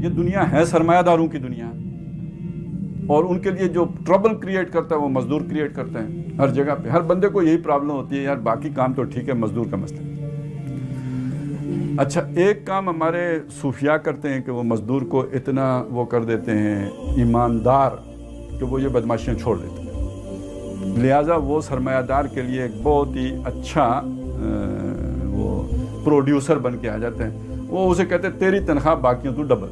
یہ دنیا ہے سرمایہ داروں کی دنیا، اور ان کے لیے جو ٹربل کریٹ کرتا ہے وہ مزدور کریٹ کرتے ہیں ہر جگہ پہ. ہر بندے کو یہی پرابلم ہوتی ہے، یار باقی کام تو ٹھیک ہے، مزدور کا مسئلہ. اچھا، ایک کام ہمارے صوفیاء کرتے ہیں کہ وہ مزدور کو اتنا وہ کر دیتے ہیں ایماندار کہ وہ یہ بدماشیاں چھوڑ دیتے ہیں. لہٰذا وہ سرمایہ دار کے لیے ایک بہت ہی اچھا وہ پروڈیوسر بن کے آ جاتے ہیں. وہ اسے کہتے ہیں تیری تنخواہ باقیوں تو ڈبل.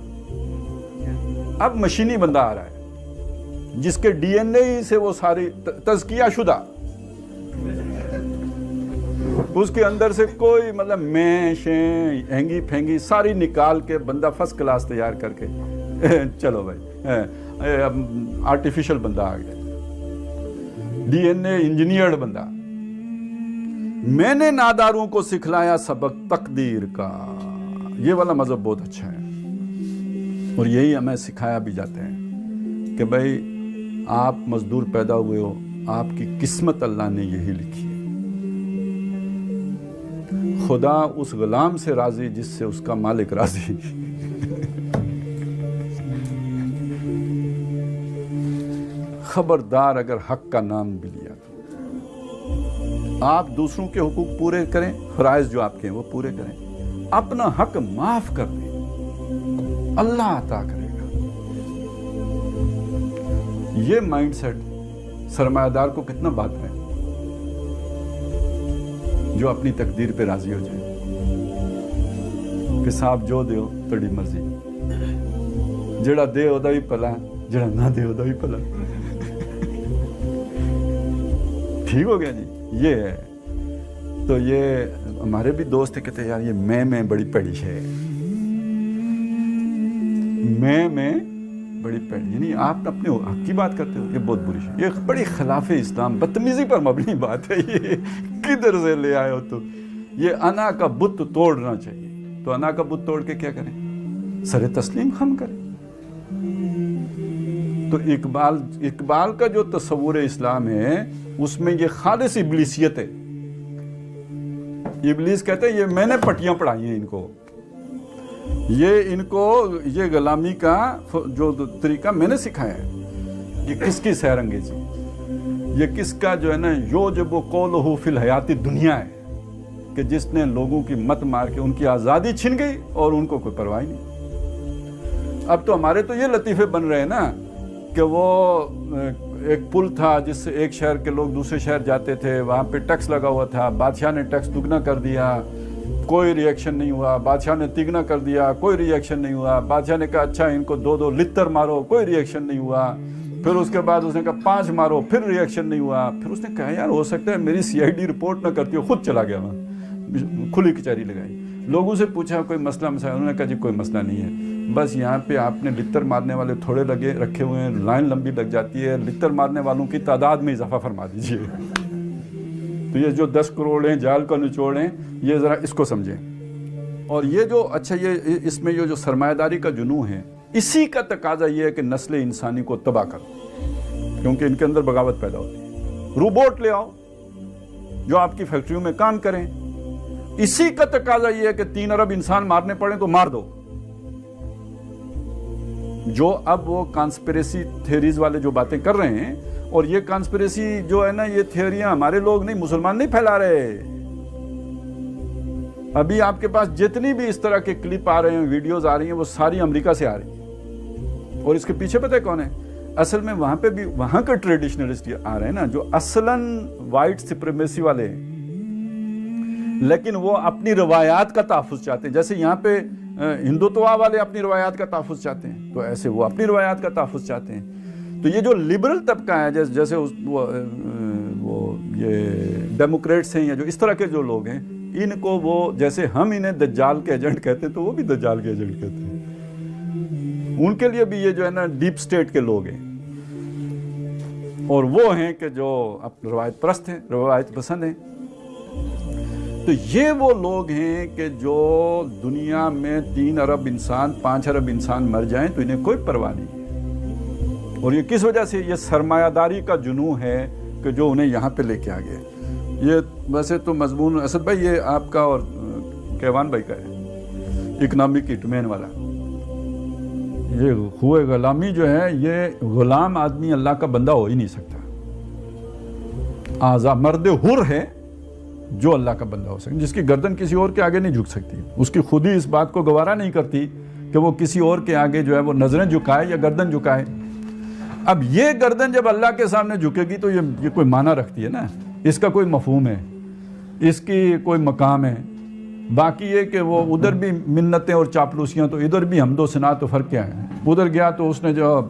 اب مشینی بندہ آ رہا ہے جس کے ڈی این اے سے وہ ساری تزکیہ شدہ، اس کے اندر سے کوئی مطلب میں شیں ہینگی پھینگی ساری نکال کے بندہ فرسٹ کلاس تیار کر کے چلو بھائی آرٹیفیشل بندہ آ گیا، ڈی این اے انجینئرڈ بندہ. میں نے ناداروں کو سکھلایا سبق تقدیر کا. یہ والا مذہب بہت اچھا ہے، اور یہی ہمیں سکھایا بھی جاتے ہیں کہ بھائی آپ مزدور پیدا ہوئے ہو، آپ کی قسمت اللہ نے یہی لکھی ہے. خدا اس غلام سے راضی جس سے اس کا مالک راضی. خبردار اگر حق کا نام بھی لیا تو آپ دوسروں کے حقوق پورے کریں، فرائض جو آپ کے ہیں وہ پورے کریں، اپنا حق معاف کر دیں، اللہ عطا کرے گا. یہ مائنڈ سیٹ سرمایہ دار کو کتنا بات ہے جو اپنی تقدیر پہ راضی ہو جائے کہ صاحب جو دیو تڑی مرضی، جڑا دے ہوتا بھی پلا، جڑا نہ دے ہوتا بھی پلا. ٹھیک ہو گیا جی. یہ ہے تو یہ ہمارے بھی دوست کہتے ہیں یار یہ میں بڑی پیڑی ہے، میں بڑی پیڑی، یعنی آپ اپنے حق کی بات کرتے ہو، یہ بہت بری ہے، یہ بڑی خلاف اسلام بدتمیزی پر مبنی بات ہے. یہ کدھر سے لے آئے ہو؟ تو یہ انا کا بت توڑنا چاہیے. تو انا کا بت توڑ کے کیا کریں؟ سر تسلیم خم کریں. تو اقبال کا جو تصور اسلام ہے اس میں یہ خالص ابلیسیت ہے. ابلیس کہتے ہیں یہ میں نے پٹیاں پڑھائی ہیں ان کو، یہ غلامی کا جو طریقہ میں نے سکھایا ہے. یہ کس کی سیر انگیزی، یہ کس کا جو ہے نا یوجب قولہ فی الحیات دنیا ہے کہ جس نے لوگوں کی مت مار کے ان کی آزادی چھن گئی اور ان کو کوئی پرواہ نہیں. اب تو ہمارے تو یہ لطیفے بن رہے ہیں نا کہ وہ ایک پل تھا جس سے ایک شہر کے لوگ دوسرے شہر جاتے تھے، وہاں پہ ٹیکس لگا ہوا تھا، بادشاہ نے ٹیکس دگنا کر دیا، کوئی ری ایکشن نہیں ہوا. بادشاہ نے تگنا کر دیا، کوئی ری ایکشن نہیں ہوا. بادشاہ نے کہا اچھا ان کو 2 لتر مارو، کوئی ری ایکشن نہیں ہوا. پھر اس کے بعد اس نے کہا 5 مارو، پھر ری ایکشن نہیں ہوا. پھر اس نے کہا یار ہو سکتا ہے میری سی آئی ڈی رپورٹ نہ کرتی ہو، خود چلا گیا وہاں، کھلی کچہری لگائی. لوگوں سے پوچھا کوئی مسئلہ مسائل، انہوں نے کہا جی کوئی مسئلہ نہیں ہے، بس یہاں پہ آپ نے لتر مارنے والے تھوڑے رکھے ہوئے ہیں، لائن لمبی لگ جاتی ہے، لتر مارنے والوں کی تعداد میں اضافہ فرما دیجئے. تو یہ جو 10 کروڑ ہیں جال کا نچوڑ ہیں، یہ ذرا اس کو سمجھیں. اور یہ جو اچھا یہ اس میں یہ جو سرمایہ داری کا جنون ہے، اسی کا تقاضا یہ ہے کہ نسل انسانی کو تباہ کرو، کیونکہ ان کے اندر بغاوت پیدا ہوتی ہے. روبوٹ لے آؤ جو آپ کی فیکٹریوں میں کام کریں. اسی کا تقاضا یہ ہے کہ 3 ارب انسان مارنے پڑیں تو مار دو. جو اب وہ کانسپریسی تھیوریز والے جو باتیں کر رہے ہیں، اور یہ کانسپریسی جو ہے نا یہ تھیوریاں ہمارے لوگ نہیں، مسلمان نہیں پھیلا رہے. ابھی آپ کے پاس جتنی بھی اس طرح کے کلپ آ رہے ہیں، ویڈیوز آ رہی ہیں، وہ ساری امریکہ سے آ رہی ہیں. اور اس کے پیچھے پتہ ہے کون ہے؟ اصل میں وہاں پہ بھی وہاں کے ٹریڈیشنلسٹ آ رہے ہیں نا، جو اصلاً وائٹ سپریمیسی والے ہیں، لیکن وہ اپنی روایات کا تحفظ چاہتے ہیں. جیسے یہاں پہ ہندوتوا والے اپنی روایات کا تحفظ چاہتے ہیں، تو ایسے وہ اپنی روایات کا تحفظ چاہتے ہیں. تو یہ جو لبرل طبقہ ہے، جیسے وہ یہ ڈیموکریٹس ہیں یا جو اس طرح کے جو لوگ ہیں، ان کو وہ جیسے ہم انہیں دجال کے ایجنٹ کہتے ہیں تو وہ بھی دجال کے ایجنٹ کہتے ہیں. ان کے لیے بھی یہ جو ہے نا ڈیپ سٹیٹ کے لوگ ہیں، اور وہ ہیں کہ جو روایت پرست ہیں، روایت پسند ہیں. تو یہ وہ لوگ ہیں کہ جو دنیا میں 3 ارب انسان 5 ارب انسان مر جائیں تو انہیں کوئی پرواہ نہیں ہے. اور یہ کس وجہ سے؟ یہ سرمایہ داری کا جنون ہے کہ جو انہیں یہاں پہ لے کے آ گیا. یہ ویسے تو مضمون اسد بھائی یہ آپ کا اور کیوان بھائی کا ہے، اکنامک ہٹمین والا. یہ خوئے غلامی جو ہے یہ غلام آدمی اللہ کا بندہ ہو ہی نہیں سکتا. آزاد مرد حر ہے جو اللہ کا بندہ ہو سکتا, جس کی گردن کسی اور کے آگے نہیں جھک سکتی, اس کی خود ہی اس بات کو گوارا نہیں کرتی کہ وہ کسی اور کے آگے جو ہے وہ نظریں جھکائے یا گردن جھکائے. اب یہ گردن جب اللہ کے سامنے جھکے گی تو یہ کوئی معنی رکھتی ہے نا, اس کا کوئی مفہوم ہے, اس کی کوئی مقام ہے. باقی یہ کہ وہ ادھر بھی منتیں اور چاپلوسیاں تو ادھر بھی حمد و ثنا, تو فرق کیا ہے؟ ادھر گیا تو اس نے جو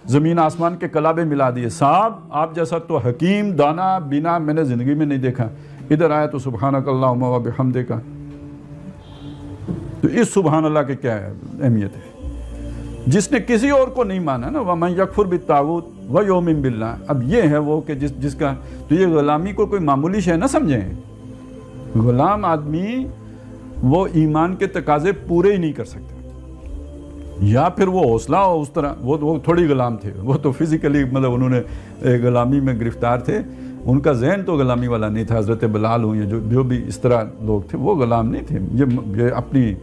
زمین آسمان کے کلابے ملا دیے, صاحب آپ جیسا تو حکیم دانا بینا میں نے زندگی میں نہیں دیکھا. ادھر آیا تو سبحانک اللہم و بحمدک. تو اس سبحان اللہ کے کیا ہے اہمیت ہے؟ جس نے کسی اور کو نہیں مانا نا, وَمَن يَكْفُرْ بِالطَّاغُوتِ وَيُؤْمِنْ بِاللَّهِ. اب یہ ہے وہ کہ جس کا تو یہ غلامی کو کوئی معمولی شے نہ سمجھیں. غلام آدمی وہ ایمان کے تقاضے پورے ہی نہیں کر سکتا, یا پھر وہ حوصلہ ہو اس طرح, وہ تھوڑی غلام تھے, وہ تو فزیکلی مطلب انہوں نے غلامی میں گرفتار تھے, ان کا ذہن تو غلامی والا نہیں تھا. حضرت بلال ہوں یا جو بھی اس طرح لوگ تھے وہ غلام نہیں تھے, یہ اپنی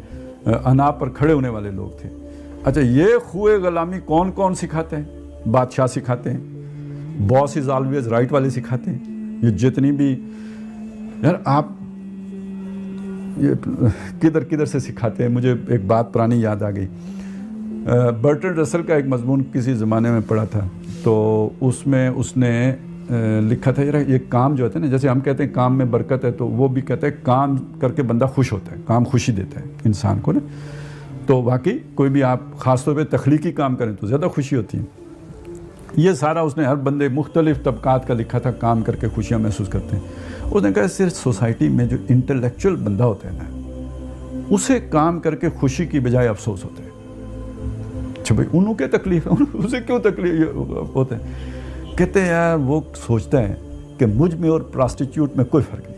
انا پر کھڑے ہونے والے لوگ تھے. اچھا, یہ خوئے غلامی کون کون سکھاتے ہیں؟ بادشاہ سکھاتے ہیں, باس از آلویز رائٹ والے سکھاتے ہیں. یہ جتنی بھی یار آپ یہ کدھر کدھر سے سکھاتے ہیں. مجھے ایک بات پرانی یاد آ گئی. برٹرڈ رسل کا ایک مضمون کسی زمانے میں پڑھا تھا, تو اس میں اس نے لکھا تھا یار یہ کام جو ہوتا ہے نا, جیسے ہم کہتے ہیں کام میں برکت ہے, تو وہ بھی کہتا ہے کام کر کے بندہ خوش ہوتا ہے, کام خوشی دیتا ہے انسان کو نا. تو واقعی کوئی بھی آپ خاص طور پہ تخلیقی کام کریں تو زیادہ خوشی ہوتی ہے. یہ سارا اس نے ہر بندے مختلف طبقات کا لکھا تھا, کام کر کے خوشیاں محسوس کرتے ہیں. اس نے کہا صرف سوسائٹی میں جو انٹلیکچوئل بندہ ہوتا ہے نا, اسے کام کر کے خوشی کی بجائے افسوس ہوتا ہے. اچھا بھائی انہوں کے تکلیف ہے, اسے کیوں تکلیف ہوتا ہے؟ کہتے ہیں یار وہ سوچتا ہے کہ مجھ میں اور پراسٹیٹیوٹ میں کوئی فرق نہیں,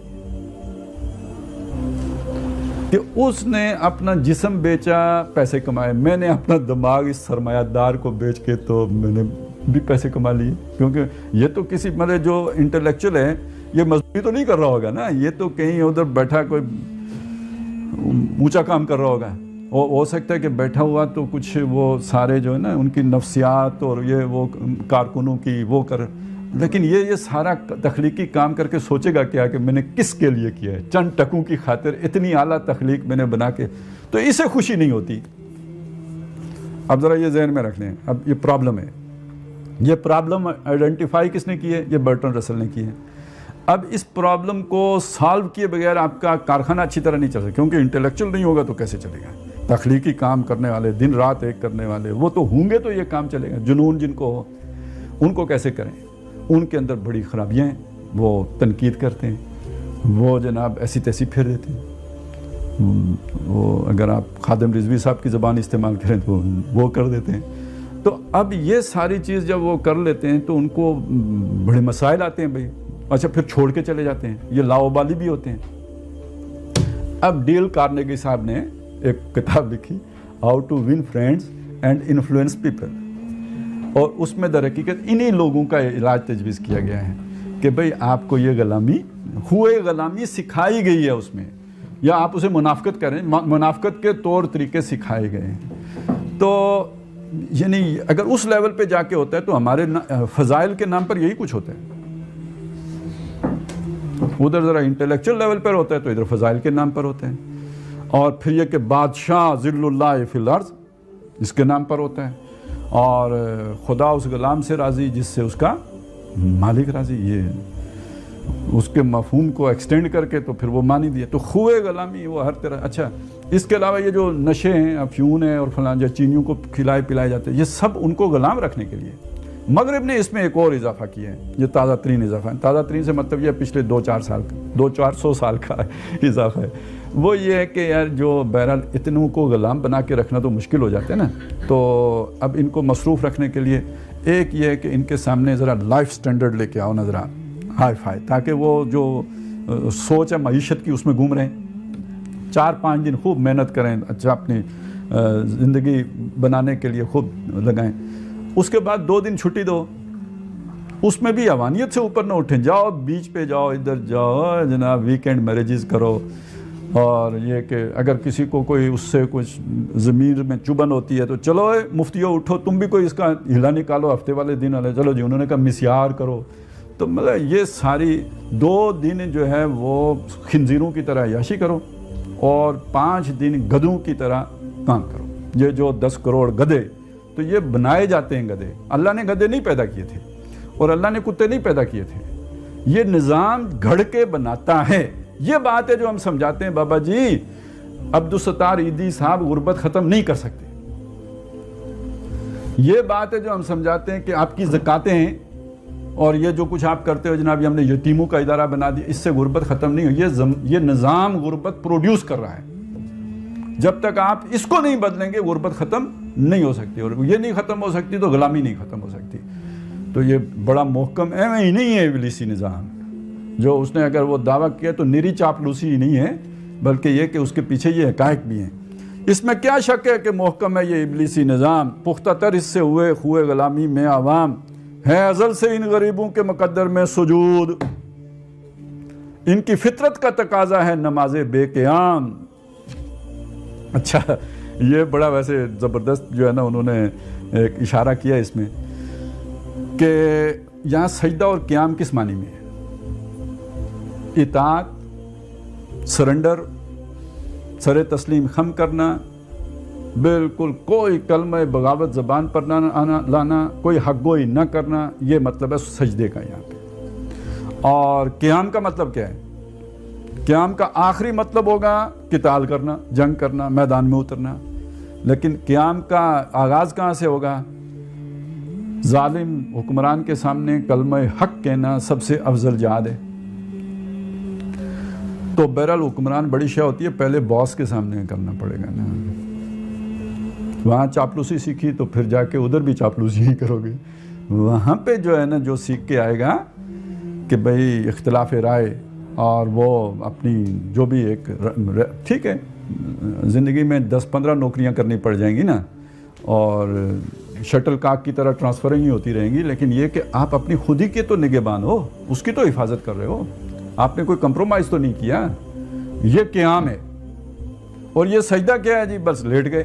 کہ اس نے اپنا جسم بیچا پیسے کمائے, میں نے اپنا دماغ اس سرمایہ دار کو بیچ کے تو میں نے بھی پیسے کما لیے. کیونکہ یہ تو کسی مطلب جو انٹلیکچوئل ہے یہ مزدوری تو نہیں کر رہا ہوگا نا, یہ تو کہیں ادھر بیٹھا کوئی اونچا کام کر رہا ہوگا. ہو سکتا ہے کہ بیٹھا ہوا تو کچھ وہ سارے جو ہے نا ان کی نفسیات اور یہ وہ کارکنوں کی وہ کر, لیکن یہ سارا تخلیقی کام کر کے سوچے گا کیا کہ میں نے کس کے لیے کیا ہے؟ چند ٹکوں کی خاطر اتنی اعلیٰ تخلیق میں نے بنا کے, تو اسے خوشی نہیں ہوتی. اب ذرا یہ ذہن میں رکھ لیں. اب یہ پرابلم ہے, یہ پرابلم آئیڈینٹیفائی کس نے کی ہے؟ یہ برٹرڈ رسل نے کی ہے. اب اس پرابلم کو سالو کیے بغیر آپ کا کارخانہ اچھی طرح نہیں چل سکتا, کیونکہ انٹلیکچوئل نہیں ہوگا تو کیسے چلے گا؟ تخلیقی کام کرنے والے, دن رات ایک کرنے والے, وہ تو ہوں گے تو یہ کام چلے گا. جنون جن کو ہو ان کو کیسے کریں؟ ان کے اندر بڑی خرابیاں ہیں, وہ تنقید کرتے ہیں, وہ جناب ایسی تیسی پھر دیتے ہیں. وہ اگر آپ خادم رضوی صاحب کی زبان استعمال کریں تو وہ کر دیتے ہیں. تو اب یہ ساری چیز جب وہ کر لیتے ہیں تو ان کو بڑے مسائل آتے ہیں بھائی. اچھا پھر چھوڑ کے چلے جاتے ہیں, یہ لاؤبالی بھی ہوتے ہیں. اب ڈیل کارنیگی صاحب نے ایک کتاب لکھی, how to win friends and influence people, اور اس میں در حقیقت انہی لوگوں کا علاج تجویز کیا گیا ہے کہ بھئی آپ کو یہ غلامی ہوئے غلامی سکھائی گئی ہے اس میں, یا آپ اسے منافقت کریں, منافقت کے طور طریقے سکھائے گئے ہیں. تو یعنی اگر اس لیول پہ جا کے ہوتا ہے تو ہمارے فضائل کے نام پر یہی کچھ ہوتا ہے. ادھر ذرا انٹلیکچوئل لیول پر ہوتا ہے تو ادھر فضائل کے نام پر ہوتے ہیں. اور پھر یہ کہ بادشاہ ذل اللہ فی الارض اس کے نام پر ہوتا ہے, اور خدا اس غلام سے راضی جس سے اس کا مالک راضی. یہ اس کے مفہوم کو ایکسٹینڈ کر کے تو پھر وہ مانی دیا. تو خوئے غلامی وہ ہر طرح. اچھا اس کے علاوہ یہ جو نشے ہیں, افیون ہیں اور فلاں جو چینیوں کو کھلائے پلائے جاتے ہیں, یہ سب ان کو غلام رکھنے کے لیے. مغرب نے اس میں ایک اور اضافہ کیا ہے, یہ تازہ ترین اضافہ ہے. تازہ ترین سے مطلب یہ پچھلے 200-400 سال کا اضافہ ہے. وہ یہ ہے کہ یار جو بہرحال اتنوں کو غلام بنا کے رکھنا تو مشکل ہو جاتا ہے نا, تو اب ان کو مصروف رکھنے کے لیے ایک یہ ہے کہ ان کے سامنے ذرا لائف سٹینڈرڈ لے کے آؤ نا, ذرا ہائی فائی, تاکہ وہ جو سوچ ہے معیشت کی اس میں گھوم رہے ہیں. 4-5 دن خوب محنت کریں, اچھا اپنی زندگی بنانے کے لیے خوب لگائیں. اس کے بعد 2 دن چھٹی دو, اس میں بھی حیوانیت سے اوپر نہ اٹھیں. جاؤ بیچ پہ جاؤ, ادھر جاؤ جناب, ویکینڈ میریجز کرو, اور یہ کہ اگر کسی کو کوئی اس سے کچھ ضمیر میں چبھن ہوتی ہے تو چلو مفتیو اٹھو تم بھی کوئی اس کا ہلا نکالو ہفتے والے دن والے، چلو جی انہوں نے کہا مسیار کرو. تو مطلب یہ ساری 2 دن جو ہے وہ خنزیروں کی طرح عیاشی کرو اور 5 دن گدھوں کی طرح کام کرو. یہ جو 10 کروڑ گدھے تو یہ بنائے جاتے ہیں گدھے. اللہ نے گدھے نہیں پیدا کیے تھے اور اللہ نے کتے نہیں پیدا کیے تھے. یہ نظام گھڑ کے بناتا ہے. یہ بات ہے جو ہم سمجھاتے ہیں بابا جی عبدالستار عیدی صاحب غربت ختم نہیں کر سکتے. یہ بات ہے جو ہم سمجھاتے ہیں کہ آپ کی زکاتیں ہیں اور یہ جو کچھ آپ کرتے ہو جناب، یہ ہم نے یتیموں کا ادارہ بنا دیا، اس سے غربت ختم نہیں ہوئی. یہ نظام غربت پروڈیوس کر رہا ہے. جب تک آپ اس کو نہیں بدلیں گے غربت ختم نہیں ہو سکتی، اور یہ نہیں ختم ہو سکتی تو غلامی نہیں ختم ہو سکتی. تو یہ بڑا محکم ایویں ہی نہیں ہے ابلیسی نظام جو اس نے اگر وہ دعویٰ کیا تو نری چاپلوسی ہی نہیں ہے، بلکہ یہ کہ اس کے پیچھے یہ حقائق بھی ہیں. اس میں کیا شک ہے کہ محکم ہے یہ ابلیسی نظام. پختہ تر اس سے ہوئے خوئے غلامی میں عوام ہے ازل سے ان غریبوں کے مقدر میں سجود. ان کی فطرت کا تقاضا ہے نماز بے قیام. اچھا یہ بڑا ویسے زبردست جو ہے نا انہوں نے ایک اشارہ کیا اس میں کہ یہاں سجدہ اور قیام کس معنی میں ہے. اطاعت، سرنڈر، سر تسلیم خم کرنا، بالکل کوئی کلمہ بغاوت زبان پر نہ لانا، کوئی حق گوئی نہ کرنا، یہ مطلب ہے سجدے کا یہاں پہ. اور قیام کا مطلب کیا ہے؟ قیام کا آخری مطلب ہوگا قتال کرنا، جنگ کرنا، میدان میں اترنا. لیکن قیام کا آغاز کہاں سے ہوگا؟ ظالم حکمران کے سامنے کلمہ حق کہنا سب سے افضل جہاد ہے. تو بہرحال حکمران بڑی شے ہوتی ہے، پہلے باس کے سامنے کرنا پڑے گا نا. وہاں چاپلوسی سیکھی تو پھر جا کے ادھر بھی چاپلوسی ہی کرو گے. وہاں پہ جو ہے نا جو سیکھ کے آئے گا کہ بھئی اختلاف رائے اور وہ اپنی جو بھی ایک ٹھیک ہے زندگی میں 10-15 نوکریاں کرنی پڑ جائیں گی نا اور شٹل کاک کی طرح ٹرانسفرنگ ہی ہوتی رہیں گی، لیکن یہ کہ آپ اپنی خود ہی کے تو نگہبان ہو، اس کی تو حفاظت کر رہے ہو. آپ نے کوئی کمپرومائز تو نہیں کیا. یہ قیام ہے. اور یہ سجدہ کیا ہے جی؟ بس لیٹ گئے.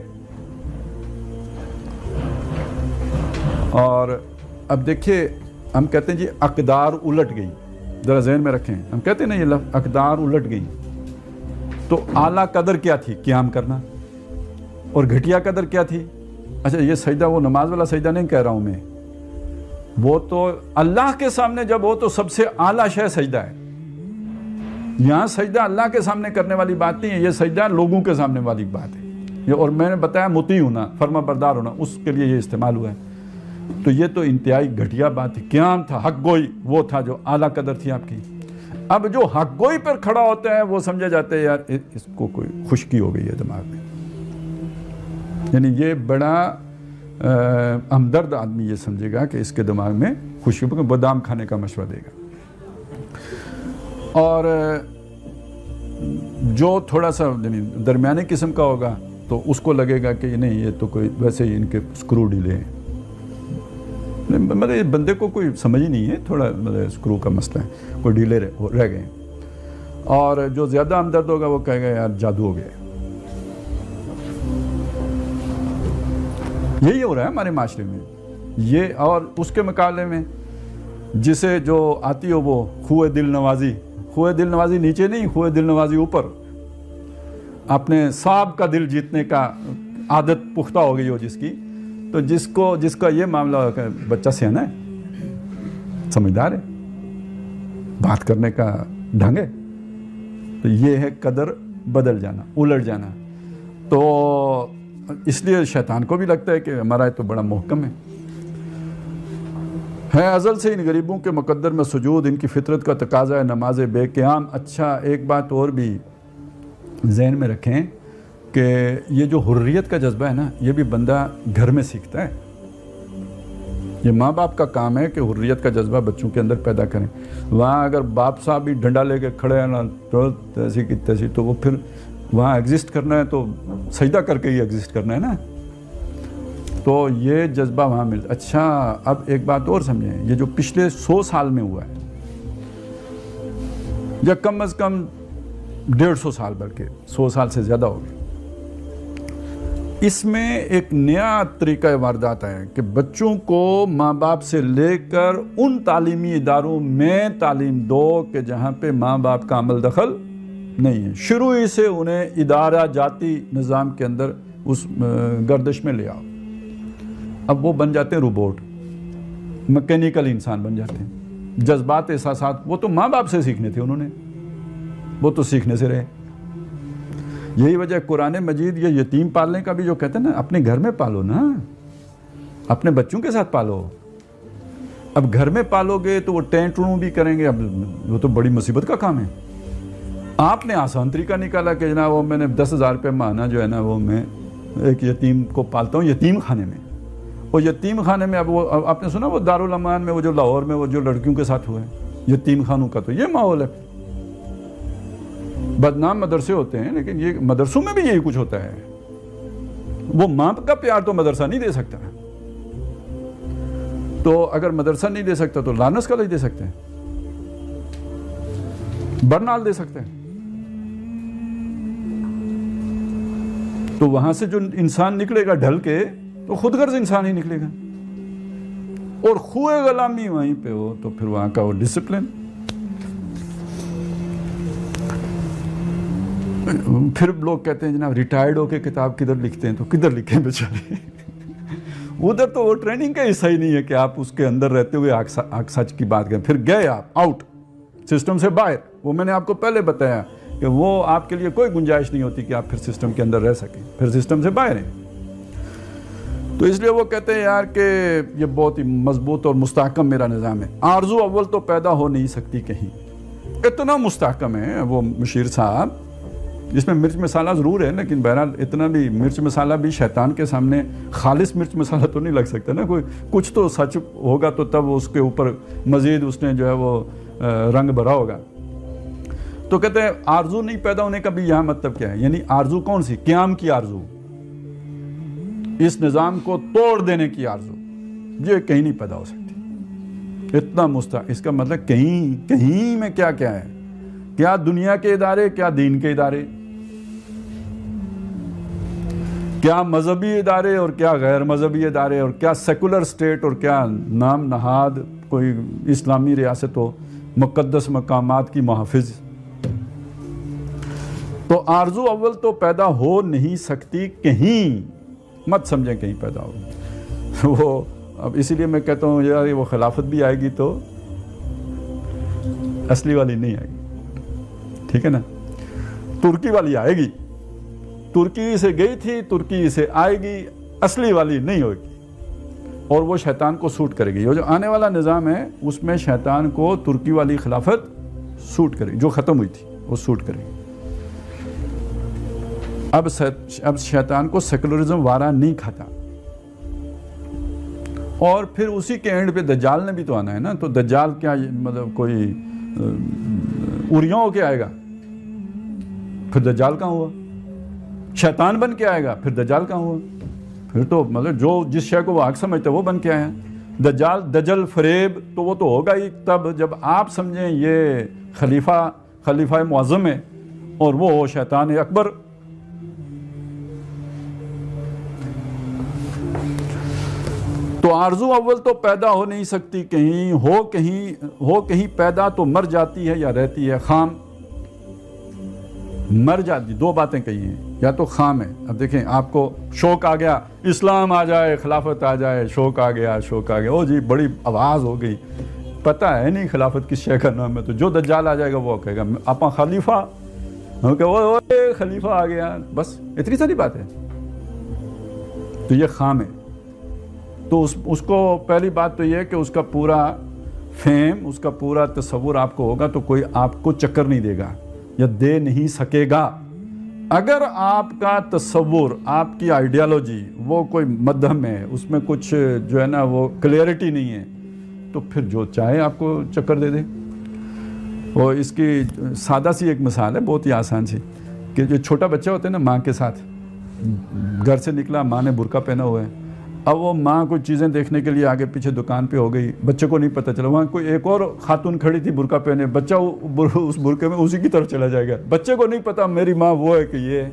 اور اب دیکھیے ہم کہتے ہیں جی اقدار الٹ گئی. ذرا ذہن میں رکھیں، ہم کہتے ہیں نا یہ لفظ اقدار الٹ گئی. تو اعلیٰ قدر کیا تھی؟ قیام کرنا. اور گھٹیا قدر کیا تھی؟ اچھا یہ سجدہ وہ نماز والا سجدہ نہیں کہہ رہا ہوں میں، وہ تو اللہ کے سامنے جب ہو تو سب سے اعلیٰ شے سجدہ ہے. یہاں سجدہ اللہ کے سامنے کرنے والی بات نہیں ہے، یہ سجدہ لوگوں کے سامنے والی بات ہے. اور میں نے بتایا مطیع ہونا، فرما بردار ہونا، اس کے لیے یہ استعمال ہوا ہے. تو یہ تو انتہائی گھٹیا بات تھی. قیام تھا، حق گوئی وہ تھا جو اعلیٰ قدر تھی آپ کی. اب جو حق گوئی پر کھڑا ہوتا ہے وہ سمجھا جاتا ہے یار اس کو کوئی خشکی ہو گئی ہے دماغ میں. یعنی یہ بڑا ہمدرد آدمی یہ سمجھے گا کہ اس کے دماغ میں خشکی، بادام کھانے کا مشورہ دے گا. اور جو تھوڑا سا درمیانی قسم کا ہوگا تو اس کو لگے گا کہ نہیں یہ تو کوئی ویسے ہی ان کے اسکرو ڈھیلے ہیں. مطلب بندے کو کوئی سمجھ ہی نہیں ہے، تھوڑا مطلب اسکرو کا مسئلہ ہے، کوئی ڈھیلے رہ گئے. اور جو زیادہ ہمدرد ہوگا وہ کہے گا یار جادو ہو گیا. یہی ہو رہا ہے ہمارے معاشرے میں یہ. اور اس کے مقابلے میں جسے جو آتی ہو وہ خوئے دل نوازی. خوئے دل نوازی نیچے نہیں، خوئے دل نوازی اوپر. اپنے صاحب کا دل جیتنے کا عادت پختہ ہو گئی ہو جس کی، تو جس کا یہ معاملہ ہو کہ بچہ سیانا ہے، سمجھدار ہے، بات کرنے کا ڈھنگ ہے، تو یہ ہے قدر بدل جانا، الٹ جانا. تو اس لیے شیطان کو بھی لگتا ہے کہ ہمارا تو بڑا محکم ہے ازل سے ان غریبوں کے مقدر میں سجود. ان کی فطرت کا تقاضا ہے نماز بے قیام. اچھا ایک بات اور بھی ذہن میں رکھیں کہ یہ جو حریت کا جذبہ ہے نا یہ بھی بندہ گھر میں سیکھتا ہے. یہ ماں باپ کا کام ہے کہ حریت کا جذبہ بچوں کے اندر پیدا کریں. وہاں اگر باپ صاحب بھی ڈنڈا لے کے کھڑے ہیں نا تیسی کی تیسی، تو وہ پھر وہاں ایگزسٹ کرنا ہے تو سجدہ کر کے ہی ایگزسٹ کرنا ہے نا. تو یہ جذبہ وہاں ملتا. اچھا اب ایک بات اور سمجھیں، یہ جو پچھلے 100 سال میں ہوا ہے یا کم از کم 150 سال بلکہ 100 سال سے زیادہ ہو گئے. اس میں ایک نیا طریقہ واردات ہے کہ بچوں کو ماں باپ سے لے کر ان تعلیمی اداروں میں تعلیم دو کہ جہاں پہ ماں باپ کا عمل دخل نہیں ہے. شروع ہی سے انہیں ادارہ جاتی نظام کے اندر اس گردش میں لے آؤ. اب وہ بن جاتے ہیں روبوٹ, میکینیکل انسان بن جاتے ہیں. جذبات احساسات وہ تو ماں باپ سے سیکھنے تھے, انہوں نے وہ تو سیکھنے سے رہے. یہی وجہ قرآن مجید یہ یتیم پالنے کا بھی جو کہتے ہیں نا, اپنے گھر میں پالو نا, اپنے بچوں کے ساتھ پالو. اب گھر میں پالو گے تو وہ ٹینٹروں بھی کریں گے, اب وہ تو بڑی مصیبت کا کام ہے. آپ نے آسان طریقہ نکالا کہ جناب وہ میں نے 10,000 روپے ماہانہ جو ہے نا وہ میں ایک یتیم کو پالتا ہوں یتیم خانے میں. اور یتیم خانے میں اب وہ آپ نے سنا وہ دارالامان میں وہ جو لاہور میں وہ جو لڑکیوں کے ساتھ ہوئے یتیم خانوں کا, تو یہ ماحول ہے. بدنام مدرسے ہوتے ہیں لیکن یہ مدرسوں میں بھی یہی کچھ ہوتا ہے. وہ ماں کا پیار تو مدرسہ نہیں دے سکتا, تو اگر مدرسہ نہیں دے سکتا تو لانس کالج دے سکتے ہیں, برنال دے سکتے ہیں. تو وہاں سے جو انسان نکلے گا ڈھل کے تو خود غرض انسان ہی نکلے گا. اور خوئے غلامی وہیں پہ ہو تو پھر وہاں کا وہ ڈسپلن. پھر لوگ کہتے ہیں جناب ریٹائرڈ ہو کے کتاب کدھر لکھتے ہیں, تو کدھر لکھیں بیچارے. ادھر تو وہ ٹریننگ کا حصہ ہی نہیں ہے کہ آپ اس کے اندر رہتے ہوئے آگ سچ کی بات کریں. پھر گئے آپ آؤٹ سسٹم سے باہر, وہ میں نے آپ کو پہلے بتایا کہ وہ آپ کے لیے کوئی گنجائش نہیں ہوتی کہ آپ پھر سسٹم کے اندر رہ سکیں, پھر سسٹم سے باہر ہیں. تو اس لیے وہ کہتے ہیں یار کہ یہ بہت ہی مضبوط اور مستحکم میرا نظام ہے. آرزو اول تو پیدا ہو نہیں سکتی کہیں, اتنا مستحکم ہے وہ مشیر صاحب. اس میں مرچ مسالہ ضرور ہے لیکن بہرحال اتنا بھی مرچ مسالہ بھی شیطان کے سامنے خالص مرچ مسالہ تو نہیں لگ سکتا نا. کوئی کچھ تو سچ ہوگا تو تب اس کے اوپر مزید اس نے جو ہے وہ رنگ بھرا ہوگا. تو کہتے ہیں آرزو نہیں پیدا ہونے کا بھی یہاں مطلب کیا ہے, یعنی آرزو کون سی, قیام کی آرزو, اس نظام کو توڑ دینے کی آرزو, یہ کہیں نہیں پیدا ہو سکتی. اتنا اس کا مطلب کہیں میں کیا کیا ہے, کیا دنیا کے ادارے, کیا دین کے ادارے, کیا مذہبی ادارے اور کیا غیر مذہبی ادارے, اور کیا سیکولر اسٹیٹ اور کیا نام نہاد کوئی اسلامی ریاست ہو, مقدس مقامات کی محافظ. تو آرزو اول تو پیدا ہو نہیں سکتی کہیں, مت سمجھیں کہیں پیدا ہوگی. وہ اب اسی لیے میں کہتا ہوں یار وہ خلافت بھی آئے گی تو اصلی والی نہیں آئے گی, ٹھیک ہے نا. ترکی والی آئے گی, ترکی سے گئی تھی, ترکی سے آئے گی, اصلی والی نہیں ہوگی. اور وہ شیطان کو سوٹ کرے گی. وہ جو آنے والا نظام ہے اس میں شیطان کو ترکی والی خلافت سوٹ کرے گی, جو ختم ہوئی تھی وہ سوٹ کرے گی. اب شیطان کو سیکولرزم وارا نہیں کھاتا. اور پھر اسی کے اینڈ پہ دجال نے بھی تو آنا ہے نا. تو دجال کیا مطلب کوئی اوریوں ہو کے آئے گا, پھر دجال کہاں ہوا. شیطان بن کے آئے گا, پھر دجال کہاں ہوا. پھر تو مطلب جو جس شے کو وہ حق سمجھتے وہ بن کے آئے ہیں. دجال دجل فریب تو وہ تو ہوگا ہی تب جب آپ سمجھیں یہ خلیفہ معظم ہے اور وہ شیطان اکبر. تو آرزو اول تو پیدا ہو نہیں سکتی کہیں, ہو کہیں پیدا تو مر جاتی ہے یا رہتی ہے خام. مر جاتی, دو باتیں کہی ہیں, یا تو خام ہے. اب دیکھیں آپ کو شوق آ گیا, اسلام آ جائے, خلافت آ جائے, شوق آ گیا, او جی بڑی آواز ہو گئی, پتہ ہے نہیں خلافت کس شے کا نام ہے. تو جو دجال آ جائے گا وہ کہے گا آپ خلیفہ, خلیفہ آ گیا, بس اتنی ساری بات ہے. تو یہ خام ہے. تو اس کو پہلی بات تو یہ کہ اس کا پورا فہم, اس کا پورا تصور آپ کو ہوگا تو کوئی آپ کو چکر نہیں دے گا یا دے نہیں سکے گا. اگر آپ کا تصور, آپ کی آئیڈیالوجی وہ کوئی مدھم ہے, اس میں کچھ جو ہے نا وہ کلیئرٹی نہیں ہے, تو پھر جو چاہے آپ کو چکر دے دے. اور اس کی سادہ سی ایک مثال ہے, بہت ہی آسان سی, کہ جو چھوٹا بچہ ہوتا ہے نا ماں کے ساتھ, گھر سے نکلا, ماں نے برقع پہنا ہوا ہے, اب وہ ماں کچھ چیزیں دیکھنے کے لیے آگے پیچھے دکان پہ ہو گئی, بچے کو نہیں پتہ چلا, وہاں کوئی ایک اور خاتون کھڑی تھی برقع پہنے, بچہ اس برقعے میں اسی کی طرف چلا جائے گا, بچے کو نہیں پتا میری ماں وہ ہے کہ یہ ہے.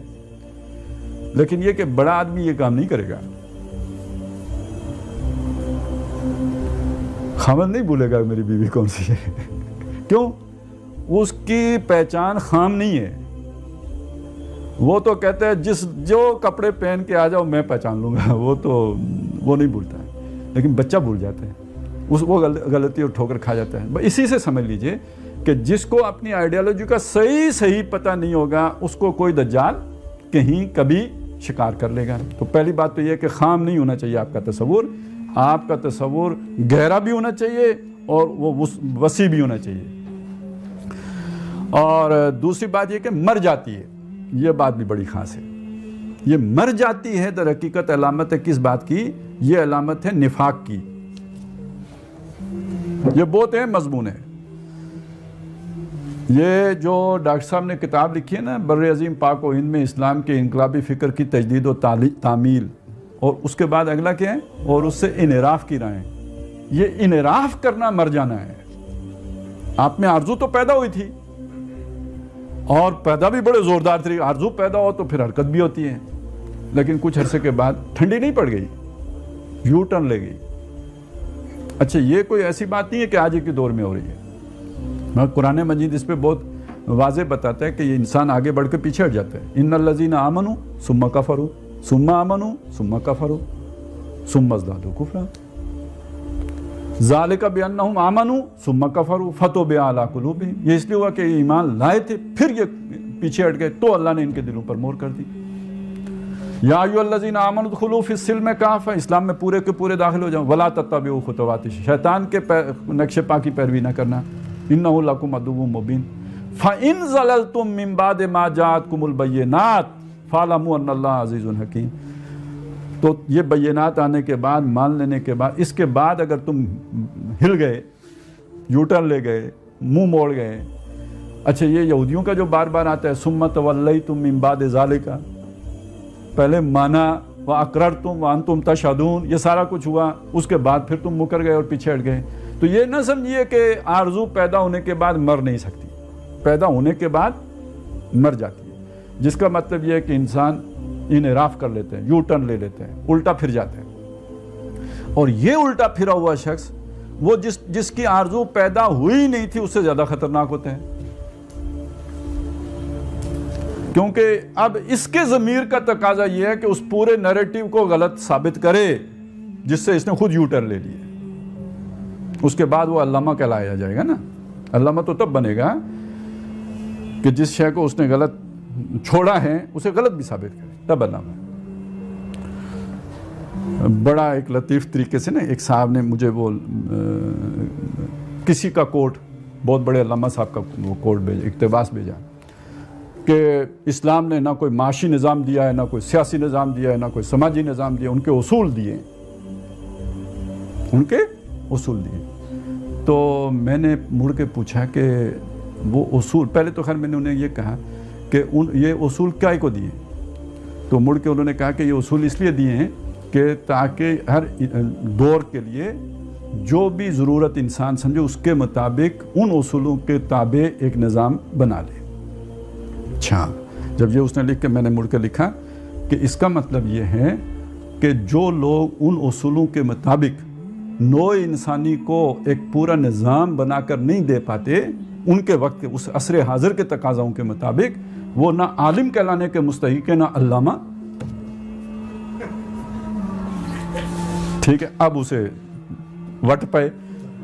لیکن یہ کہ بڑا آدمی یہ کام نہیں کرے گا, خامد نہیں بھولے گا میری بیوی کون سی ہے. کیوں؟ اس کی پہچان خام نہیں ہے. وہ تو کہتا ہے جو کپڑے پہن کے آ جاؤ میں پہچان لوں گا, وہ نہیں بھولتا ہے. لیکن بچہ بھول جاتا ہے, وہ غلطی اور ٹھوکر کھا جاتا ہے. اسی سے سمجھ لیجئے کہ جس کو اپنی آئیڈیالوجی کا صحیح پتہ نہیں ہوگا اس کو کوئی دجال کہیں کبھی شکار کر لے گا. تو پہلی بات تو یہ کہ خام نہیں ہونا چاہیے آپ کا تصور. آپ کا تصور گہرا بھی ہونا چاہیے اور وہ وسیع بھی ہونا چاہیے. اور دوسری بات یہ کہ مر جاتی ہے, یہ بات بھی بڑی خاص ہے. یہ مر جاتی ہے در حقیقت علامت ہے کس بات کی؟ یہ علامت ہے نفاق کی. یہ بہت اہم مضمون ہے. یہ جو ڈاکٹر صاحب نے کتاب لکھی ہے نا بر عظیم پاک و ہند میں اسلام کے انقلابی فکر کی تجدید و تعمیل, اور اس کے بعد اگلا کیا ہے؟ اور اس سے انحراف کی راہیں. یہ انحراف کرنا مر جانا ہے. آپ میں آرزو تو پیدا ہوئی تھی اور پیدا بھی بڑے زوردار تھی. آرزو پیدا ہو تو پھر حرکت بھی ہوتی ہے, لیکن کچھ عرصے کے بعد ٹھنڈی نہیں پڑ گئی, یو ٹرن لے گئی. اچھا یہ کوئی ایسی بات نہیں ہے کہ آج کے دور میں ہو رہی ہے. قرآن مجید اس پہ بہت واضح بتاتا ہے کہ یہ انسان آگے بڑھ کے پیچھے ہٹ جاتا ہے. ان الذین آمنوا ثم کفروا ثم آمنوا ثم کفروا ثم ازدادوا کفرا ذالک بانہم آمنوا ثم کفروا فتوبا علی قلوبہم. یہ اس لیے ہوا کہ ایمان لائے تھے پھر یہ پیچھے ہٹ گئے تو اللہ نے ان کے دلوں پر مہر کر دی. یا ایھا الذین آمنوا ادخلوا فی السلم کافہ, اسلام میں پورے کے پورے داخل ہو جاؤ. ولا تتبعوا خطوات شیطان کے نقش پا کی پیروی نہ کرنا. انہ لکم عدو مبین. فإن زللتم من بعد ما جاءتکم البینات فاعلموا ان اللہ عزیز حکیم. تو یہ بینات آنے کے بعد, مان لینے کے بعد, اس کے بعد اگر تم ہل گئے, یوٹرن لے گئے, منہ موڑ گئے. اچھا یہ یہودیوں کا جو بار بار آتا ہے ثم تولیتم من بعد ذالک, پہلے مانا واقررتم وانتم تشہدون, یہ سارا کچھ ہوا, اس کے بعد پھر تم مکر گئے اور پیچھے ہٹ گئے. تو یہ نہ سمجھیے کہ آرزو پیدا ہونے کے بعد مر نہیں سکتی, پیدا ہونے کے بعد مر جاتی ہے. جس کا مطلب یہ ہے کہ انسان انحراف کر لیتے ہیں, یو ٹرن لے لیتے ہیں, الٹا پھر جاتے ہیں. اور یہ الٹا پھرا ہوا شخص وہ جس کی آرزو پیدا ہوئی نہیں تھی اس سے زیادہ خطرناک ہوتے ہیں, کیونکہ اب اس کے ضمیر کا تقاضا یہ ہے کہ اس پورے نیریٹو کو غلط ثابت کرے جس سے اس نے خود یو ٹرن لے لیے. اس کے بعد وہ علامہ کہلایا جائے گا نا. علامہ تو تب بنے گا کہ جس شے کو اس نے غلط چھوڑا ہے اسے غلط بھی ثابت کرے, تب علامہ. بڑا ایک لطیف طریقے سے نا ایک صاحب نے مجھے وہ کسی کا کوٹ, بہت بڑے علامہ صاحب کا وہ کوٹ بھیجا, اقتباس بھیجا کہ اسلام نے نہ کوئی معاشی نظام دیا ہے, نہ کوئی سیاسی نظام دیا ہے, نہ کوئی سماجی نظام دیا, ان کے اصول دیے, ان کے اصول دیے. تو میں نے مڑ کے پوچھا کہ وہ اصول, پہلے تو خیر میں نے انہیں یہ کہا کہ یہ اصول کیا کو دیے. تو مڑ کے انہوں نے کہا کہ یہ اصول اس لیے دیے ہیں کہ تاکہ ہر دور کے لیے جو بھی ضرورت انسان سمجھے اس کے مطابق ان اصولوں کے تابع ایک نظام بنا لے. اچھا, جب یہ اس نے لکھ کے میں نے مڑ کے لکھا کہ اس کا مطلب یہ ہے کہ جو لوگ ان اصولوں کے مطابق نوع انسانی کو ایک پورا نظام بنا کر نہیں دے پاتے, ان کے وقت اس عصر حاضر کے تقاضاؤں کے مطابق وہ نہ عالم کہلانے کے مستحق ہے نہ علامہ. ٹھیک ہے, اب اسے وٹ پائے.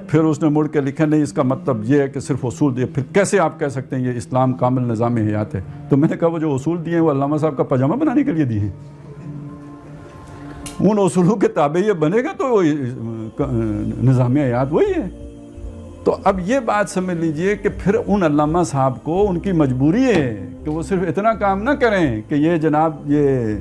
پھر اس نے مڑ کے لکھا نہیں اس کا مطلب یہ ہے کہ صرف اصول دیے, پھر کیسے آپ کہہ سکتے ہیں یہ اسلام کامل نظام حیات ہے. تو میں نے کہا وہ جو اصول دیے ہیں وہ علامہ صاحب کا پاجامہ بنانے کے لیے دیے ہیں, ان اصولوں کے تابع یہ بنے گا تو نظام حیات وہی ہے. تو اب یہ بات سمجھ لیجئے کہ پھر ان علامہ صاحب کو ان کی مجبوری ہے کہ وہ صرف اتنا کام نہ کریں کہ یہ جناب یہ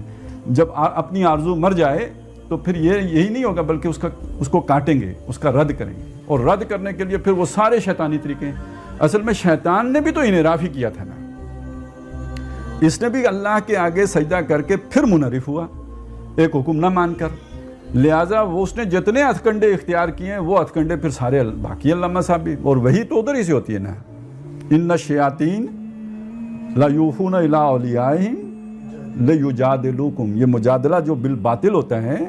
جب اپنی آرزو مر جائے تو پھر یہی نہیں ہوگا, بلکہ اس کو کاٹیں گے, اس کا رد کریں گے. اور رد کرنے کے لیے پھر وہ سارے شیطانی طریقے ہیں. اصل میں شیطان نے بھی تو انحراف ہی کیا تھا نا, اس نے بھی اللہ کے آگے سجدہ کر کے پھر منحرف ہوا, ایک حکم نہ مان کر. لہٰذا وہ اس نے جتنے ہتھکنڈے اختیار کیے ہیں وہ ہتھکنڈے پھر سارے باقی علامہ صاحب بھی، اور وہی تو ادھر ہی سے ہوتی ہے نا، ان الشیاطین لیوحون الی اولیائہم لیجادلوکم، یہ مجادلہ جو بالباطل ہوتا ہے،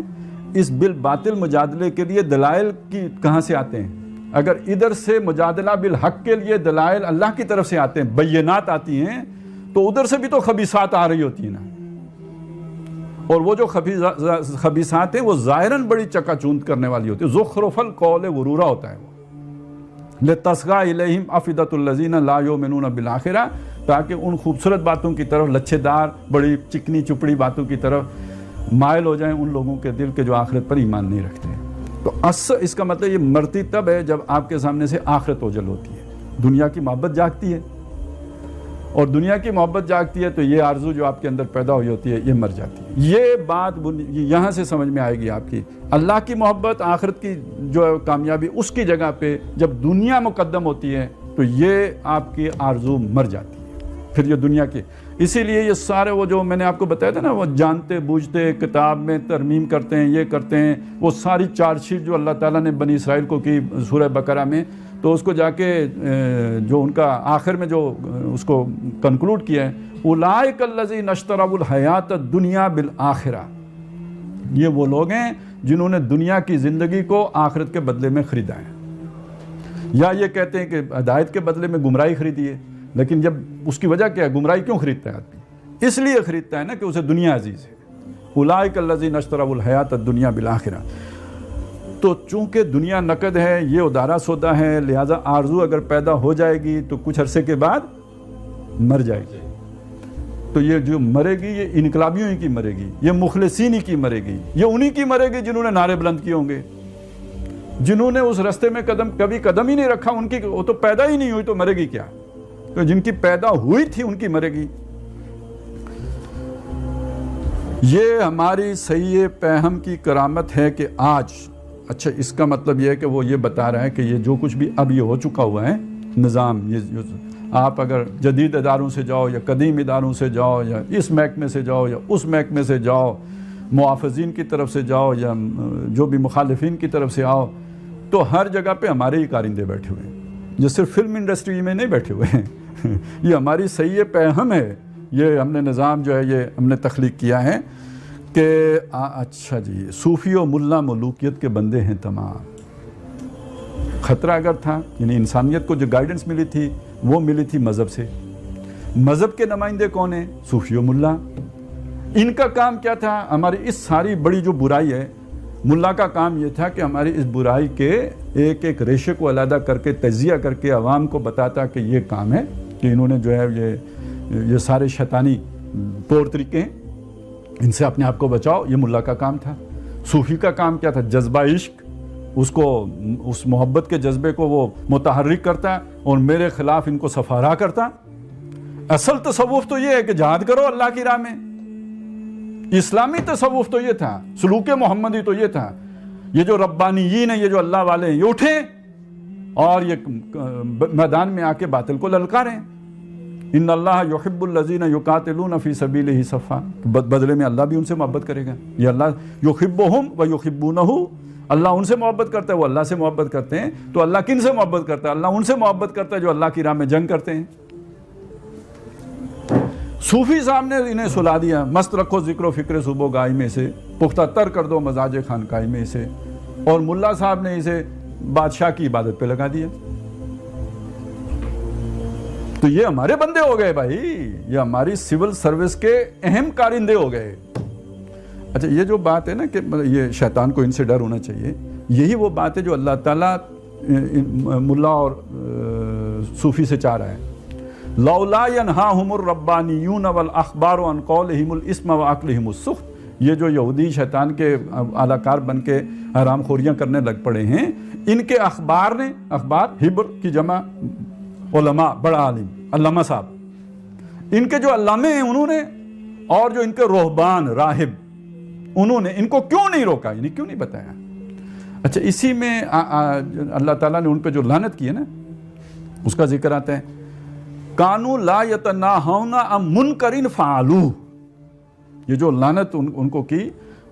اس بالباطل مجادلے کے لیے دلائل کی کہاں سے آتے ہیں؟ اگر ادھر سے مجادلہ بالحق کے لیے دلائل اللہ کی طرف سے آتے ہیں، بینات آتی ہیں، تو ادھر سے بھی تو خبیثات آ رہی ہوتی ہیں نا، اور وہ جو خبیثات ہیں وہ ظاہراً بڑی چکا چوند کرنے والی ہوتی ہے، زخرف القول غرورا ہوتا ہے وہ، لتصغى الیہم افئدۃ الذین لا یؤمنون بالآخرہ، تاکہ ان خوبصورت باتوں کی طرف، لچھے دار بڑی چکنی چپڑی باتوں کی طرف مائل ہو جائیں ان لوگوں کے دل کے جو آخرت پر ایمان نہیں رکھتے۔ تو اس کا مطلب یہ مرتی تب ہے جب آپ کے سامنے سے آخرت اوجل ہوتی ہے، دنیا کی محبت جاگتی ہے، اور دنیا کی محبت جاگتی ہے تو یہ آرزو جو آپ کے اندر پیدا ہوئی ہوتی ہے یہ مر جاتی ہے۔ یہ بات یہاں سے سمجھ میں آئے گی آپ کی، اللہ کی محبت، آخرت کی جو کامیابی، اس کی جگہ پہ جب دنیا مقدم ہوتی ہے تو یہ آپ کی آرزو مر جاتی ہے، پھر یہ دنیا کی۔ اسی لیے یہ سارے وہ جو میں نے آپ کو بتایا تھا نا، وہ جانتے بوجھتے کتاب میں ترمیم کرتے ہیں، یہ کرتے ہیں، وہ ساری چارج شیٹ جو اللہ تعالیٰ نے بنی اسرائیل کو کی سورہ بقرہ میں، تو اس کو جا کے جو ان کا آخر میں جو اس کو کنکلوڈ کیا ہے، اولئک الذین اشتروا الحیات الدنیا بالآخرہ، یہ وہ لوگ ہیں جنہوں نے دنیا کی زندگی کو آخرت کے بدلے میں خریدا ہے۔ یا یہ کہتے ہیں کہ ہدایت کے بدلے میں گمراہی خریدی ہے، لیکن جب اس کی وجہ کیا ہے، گمراہی کیوں خریدتا ہے آدمی؟ اس لیے خریدتا ہے نا کہ اسے دنیا عزیز ہے۔ اولئک الذین اشتروا الحیات الدنیا بالآخرہ، تو چونکہ دنیا نقد ہے، یہ ادارہ سودا ہے، لہٰذا آرزو اگر پیدا ہو جائے گی تو کچھ عرصے کے بعد مر جائے گی۔ تو یہ جو مرے گی یہ انقلابیوں ہی کی مرے گی، یہ مخلصین ہی کی مرے گی، یہ انہی کی مرے گی جنہوں نے نعرے بلند کیے ہوں گے، جنہوں نے اس رستے میں کبھی قدم ہی نہیں رکھا، ان کی وہ تو پیدا ہی نہیں ہوئی تو مرے گی کیا؟ تو جن کی پیدا ہوئی تھی ان کی مرے گی۔ یہ ہماری صحیح پہم کی کرامت ہے کہ آج، اچھا اس کا مطلب یہ ہے کہ وہ یہ بتا رہا ہے کہ یہ جو کچھ بھی اب یہ ہو چکا ہوا ہے نظام، یہ آپ اگر جدید اداروں سے جاؤ یا قدیم اداروں سے جاؤ یا اس محکمے سے جاؤ یا اس محکمے سے جاؤ، محافظین کی طرف سے جاؤ یا جو بھی مخالفین کی طرف سے آؤ، تو ہر جگہ پہ ہمارے ہی کارندے بیٹھے ہوئے ہیں، یہ صرف فلم انڈسٹری میں نہیں بیٹھے ہوئے ہیں یہ ہماری صحیح پہم ہے، یہ ہم نے نظام جو ہے یہ ہم نے تخلیق کیا ہے کہ اچھا جی صوفی و ملا ملوکیت کے بندے ہیں تمام۔ خطرہ اگر تھا، یعنی انسانیت کو جو گائیڈنس ملی تھی وہ ملی تھی مذہب سے۔ مذہب کے نمائندے کون ہیں؟ صوفی و ملا۔ ان کا کام کیا تھا؟ ہماری اس ساری بڑی جو برائی ہے، ملا کا کام یہ تھا کہ ہماری اس برائی کے ایک ایک ریشے کو علیحدہ کر کے تجزیہ کر کے عوام کو بتاتا کہ یہ کام ہے، کہ انہوں نے جو ہے یہ سارے شیطانی طور طریقے ہیں، ان سے اپنے آپ کو بچاؤ، یہ ملا کا کام تھا۔ صوفی کا کام کیا تھا؟ جذبہ عشق، اس محبت کے جذبے کو وہ متحرک کرتا اور میرے خلاف ان کو سفارا کرتا۔ اصل تصوف تو یہ ہے کہ جہاد کرو اللہ کی راہ میں، اسلامی تصوف تو یہ تھا، سلوک محمدی تو یہ تھا، یہ جو ربانیین ہیں، یہ جو اللہ والے ہیں، یہ اٹھیں اور یہ میدان میں آ کے باطل کو للکاریں۔ ان اللہ یحب الذین یقاتلون فی سبیلہ صفا، بدلے میں اللہ بھی ان سے محبت کرے گا۔ یہ اللہ یحبہم و یحبونہ، اللہ ان سے محبت کرتا ہے، وہ اللہ سے محبت کرتے ہیں۔ تو اللہ کن سے محبت کرتا ہے؟ اللہ ان سے محبت کرتا ہے جو اللہ کی راہ میں جنگ کرتے ہیں۔ صوفی صاحب نے انہیں سلا دیا، مست رکھو ذکر و فکر صبح و گائی میں سے، پختہ تر کر دو مزاج خانقاہی میں سے، اور ملا صاحب نے اسے بادشاہ کی عبادت پہ لگا دیا۔ تو یہ ہمارے بندے ہو گئے بھائی، یہ ہماری سول سروس کے اہم کارندے ہو گئے۔ اچھا یہ جو بات ہے نا کہ یہ شیطان کو ان سے ڈر ہونا چاہیے، یہی وہ بات ہے جو اللہ تعالیٰ ملا اور صوفی سے چاہ رہا ہے۔ لولا ینہاہم الربانیون والاخبار عن قولہم الاسم واکلہم السخط، یہ جو یہودی شیطان کے اعلی کار بن کے حرام خوریاں کرنے لگ پڑے ہیں، ان کے اخبار نے، اخبار ہبر کی جمع علماء، بڑا عالم علامہ صاحب، ان کے جو علامے ہیں انہوں نے، اور جو ان کے رہبان راہب، انہوں نے ان کو کیوں نہیں روکا، یعنی کیوں نہیں بتایا؟ اچھا اسی میں اللہ تعالیٰ نے ان پہ جو لعنت کی ہے نا، اس کا ذکر آتا ہے، کانوا لا یتناہون عن منکر فعلوہ، یہ جو لعنت ان کو کی،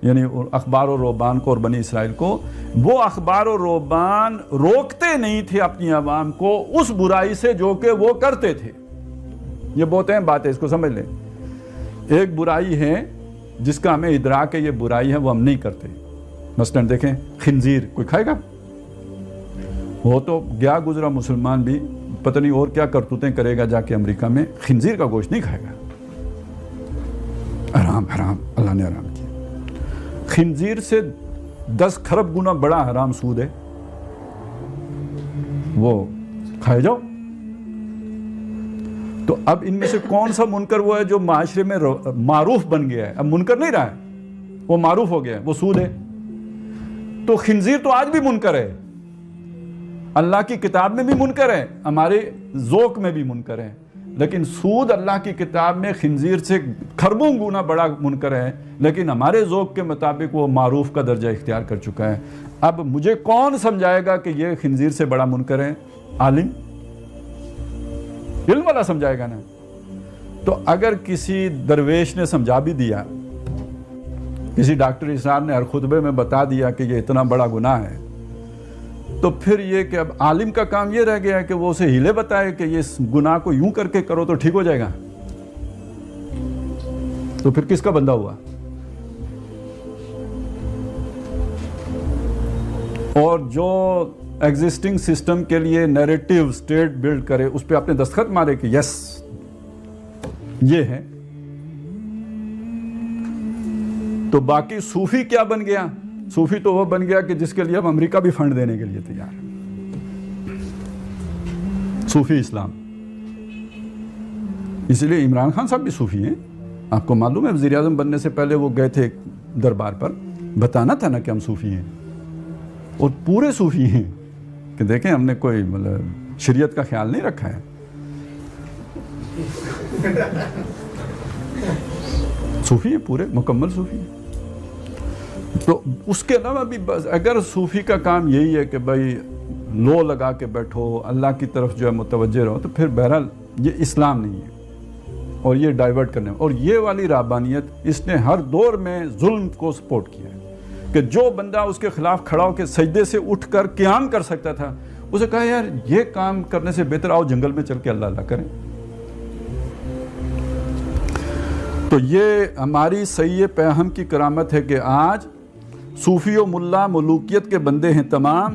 یعنی اخبار و رہبان کو اور بنی اسرائیل کو، وہ اخبار و رہبان روکتے نہیں تھے اپنی عوام کو اس برائی سے جو کہ وہ کرتے تھے. یہ بہت اہم بات ہے، اس کو سمجھ لیں. ایک برائی ہے جس کا ہمیں ادراک ہے یہ برائی ہے، وہ ہم نہیں کرتے. مثلاً دیکھیں خنزیر کوئی کھائے گا؟ وہ تو گیا گزرا مسلمان بھی پتہ نہیں اور کیا کرتوتیں کرے گا جا کے امریکہ میں، خنزیر کا گوشت نہیں کھائے گا. حرام حرام، اللہ نے حرام کیا. خنزیر سے 10 کھرب گنا بڑا حرام سود ہے، وہ کھائے جاؤ. تو اب ان میں سے کون سا منکر وہ ہے جو معاشرے میں معروف بن گیا ہے؟ اب منکر نہیں رہا ہے، وہ معروف ہو گیا ہے، وہ سود ہے. تو خنزیر تو آج بھی منکر ہے، اللہ کی کتاب میں بھی منکر ہے، ہمارے ذوق میں بھی منکر ہے. لیکن سود اللہ کی کتاب میں خنزیر سے کھربوں گنا بڑا منکر ہے، لیکن ہمارے ذوق کے مطابق وہ معروف کا درجہ اختیار کر چکا ہے. اب مجھے کون سمجھائے گا کہ یہ خنزیر سے بڑا منکر ہے؟ عالم، علم والا سمجھائے گا نا. تو اگر کسی درویش نے سمجھا بھی دیا، کسی ڈاکٹر اسرار نے ہر خطبے میں بتا دیا کہ یہ اتنا بڑا گناہ ہے، تو پھر یہ کہ اب عالم کا کام یہ رہ گیا ہے کہ وہ اسے ہیلے بتائے کہ یہ گناہ کو یوں کر کے کرو تو ٹھیک ہو جائے گا. تو پھر کس کا بندہ ہوا؟ اور جو ایگزسٹنگ سسٹم کے لیے نیریٹو اسٹیٹ بلڈ کرے، اس پہ اپنے دستخط مارے کہ یس یہ ہے. تو باقی صوفی کیا بن گیا؟ صوفی تو وہ بن گیا کہ جس کے لیے اب امریکہ بھی فنڈ دینے کے لیے تیار ہے. صوفی اسلام. اسی لیے عمران خان صاحب بھی صوفی ہیں. آپ کو معلوم ہے وزیر اعظم بننے سے پہلے وہ گئے تھے دربار پر، بتانا تھا نا کہ ہم صوفی ہیں، اور پورے صوفی ہیں کہ دیکھیں ہم نے کوئی مطلب شریعت کا خیال نہیں رکھا ہے. صوفی ہیں، پورے مکمل صوفی ہیں. تو اس کے علاوہ بھی اگر صوفی کا کام یہی ہے کہ بھائی لو لگا کے بیٹھو، اللہ کی طرف جو ہے متوجہ رہو، تو پھر بہرحال یہ اسلام نہیں ہے، اور یہ ڈائیورٹ کرنے. اور یہ والی رہبانیت اس نے ہر دور میں ظلم کو سپورٹ کیا ہے کہ جو بندہ اس کے خلاف کھڑا ہو کے سجدے سے اٹھ کر قیام کر سکتا تھا، اسے کہا یار یہ کام کرنے سے بہتر آؤ جنگل میں چل کے اللہ اللہ کریں. تو یہ ہماری صحیح پیہم کی کرامت ہے کہ آج صوفی و ملا ملوکیت کے بندے ہیں تمام،